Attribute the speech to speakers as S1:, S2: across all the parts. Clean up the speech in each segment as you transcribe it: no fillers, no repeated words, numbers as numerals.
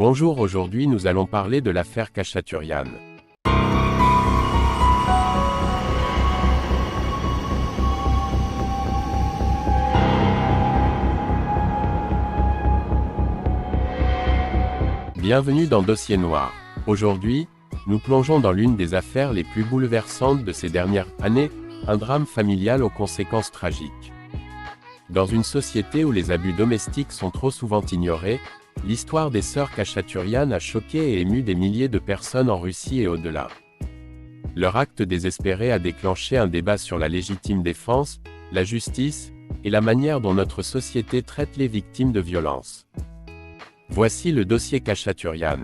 S1: Bonjour, aujourd'hui nous allons parler de l'affaire Khachaturian. Bienvenue dans Dossier Noir. Aujourd'hui, nous plongeons dans l'une des affaires les plus bouleversantes de ces dernières années, un drame familial aux conséquences tragiques. Dans une société où les abus domestiques sont trop souvent ignorés, l'histoire des sœurs Khachaturian a choqué et ému des milliers de personnes en Russie et au-delà. Leur acte désespéré a déclenché un débat sur la légitime défense, la justice, et la manière dont notre société traite les victimes de violences. Voici le dossier Khachaturian.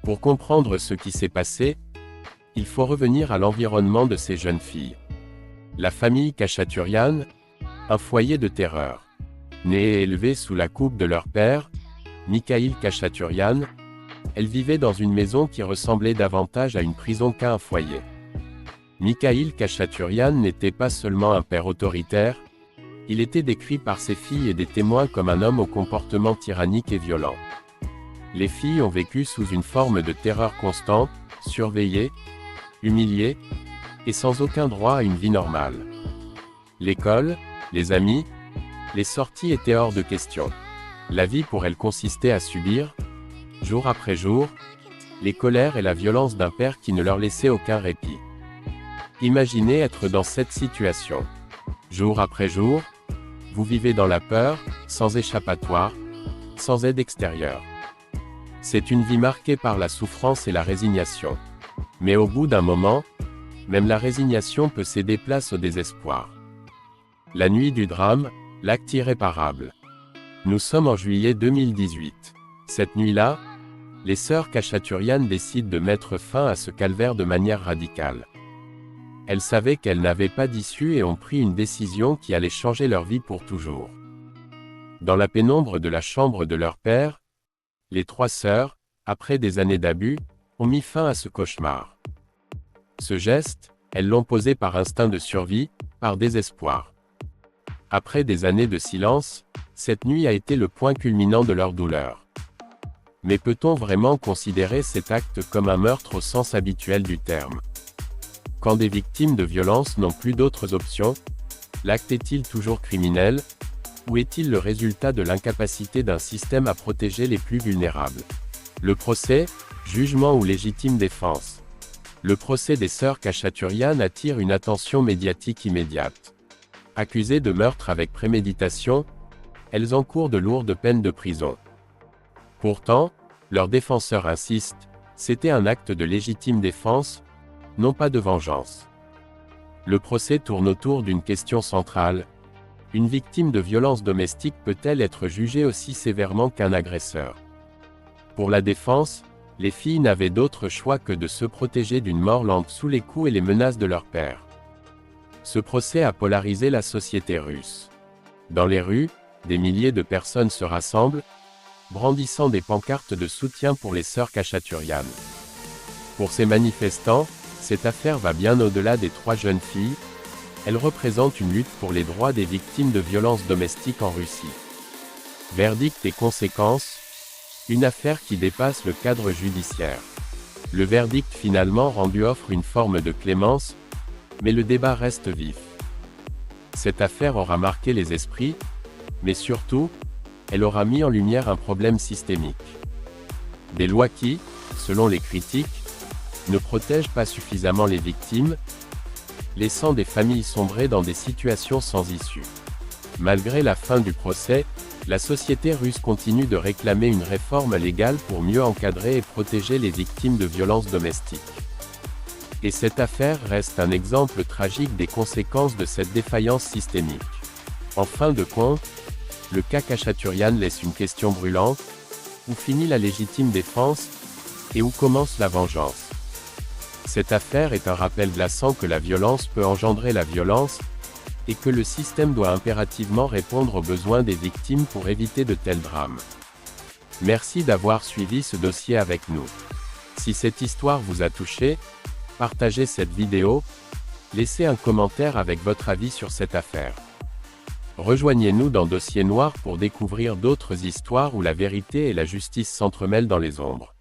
S1: Pour comprendre ce qui s'est passé, il faut revenir à l'environnement de ces jeunes filles. La famille Khachaturian, un foyer de terreur. Née et élevée sous la coupe de leur père, Mikhail Khachaturian, elles vivaient dans une maison qui ressemblait davantage à une prison qu'à un foyer. Mikhail Khachaturian n'était pas seulement un père autoritaire, il était décrit par ses filles et des témoins comme un homme au comportement tyrannique et violent. Les filles ont vécu sous une forme de terreur constante, surveillées, humiliées, et sans aucun droit à une vie normale. L'école, les amis, les sorties étaient hors de question. La vie pour elles consistait à subir, jour après jour, les colères et la violence d'un père qui ne leur laissait aucun répit. Imaginez être dans cette situation. Jour après jour, vous vivez dans la peur, sans échappatoire, sans aide extérieure. C'est une vie marquée par la souffrance et la résignation. Mais au bout d'un moment, même la résignation peut céder place au désespoir. La nuit du drame, l'acte irréparable. Nous sommes en juillet 2018. Cette nuit-là, les sœurs Khachaturian décident de mettre fin à ce calvaire de manière radicale. Elles savaient qu'elles n'avaient pas d'issue et ont pris une décision qui allait changer leur vie pour toujours. Dans la pénombre de la chambre de leur père, les trois sœurs, après des années d'abus, ont mis fin à ce cauchemar. Ce geste, elles l'ont posé par instinct de survie, par désespoir. Après des années de silence, cette nuit a été le point culminant de leur douleur. Mais peut-on vraiment considérer cet acte comme un meurtre au sens habituel du terme? Quand des victimes de violences n'ont plus d'autres options, l'acte est-il toujours criminel, ou est-il le résultat de l'incapacité d'un système à protéger les plus vulnérables? Le procès, jugement ou légitime défense? Le procès des sœurs Khachaturian attire une attention médiatique immédiate. Accusées de meurtre avec préméditation, elles encourent de lourdes peines de prison. Pourtant, leurs défenseurs insistent, c'était un acte de légitime défense, non pas de vengeance. Le procès tourne autour d'une question centrale. Une victime de violence domestique peut-elle être jugée aussi sévèrement qu'un agresseur? Pour la défense, les filles n'avaient d'autre choix que de se protéger d'une mort lente sous les coups et les menaces de leur père. Ce procès a polarisé la société russe. Dans les rues, des milliers de personnes se rassemblent, brandissant des pancartes de soutien pour les sœurs Khachaturian. Pour ces manifestants, cette affaire va bien au-delà des trois jeunes filles, elle représente une lutte pour les droits des victimes de violences domestiques en Russie. Verdict et conséquences, une affaire qui dépasse le cadre judiciaire. Le verdict finalement rendu offre une forme de clémence, mais le débat reste vif. Cette affaire aura marqué les esprits, mais surtout, elle aura mis en lumière un problème systémique. Des lois qui, selon les critiques, ne protègent pas suffisamment les victimes, laissant des familles sombrer dans des situations sans issue. Malgré la fin du procès, la société russe continue de réclamer une réforme légale pour mieux encadrer et protéger les victimes de violences domestiques. Et cette affaire reste un exemple tragique des conséquences de cette défaillance systémique. En fin de compte, le cas Khachaturian laisse une question brûlante: où finit la légitime défense, et où commence la vengeance? Cette affaire est un rappel glaçant que la violence peut engendrer la violence, et que le système doit impérativement répondre aux besoins des victimes pour éviter de tels drames. Merci d'avoir suivi ce dossier avec nous. Si cette histoire vous a touché, partagez cette vidéo, laissez un commentaire avec votre avis sur cette affaire. Rejoignez-nous dans Dossier Noir pour découvrir d'autres histoires où la vérité et la justice s'entremêlent dans les ombres.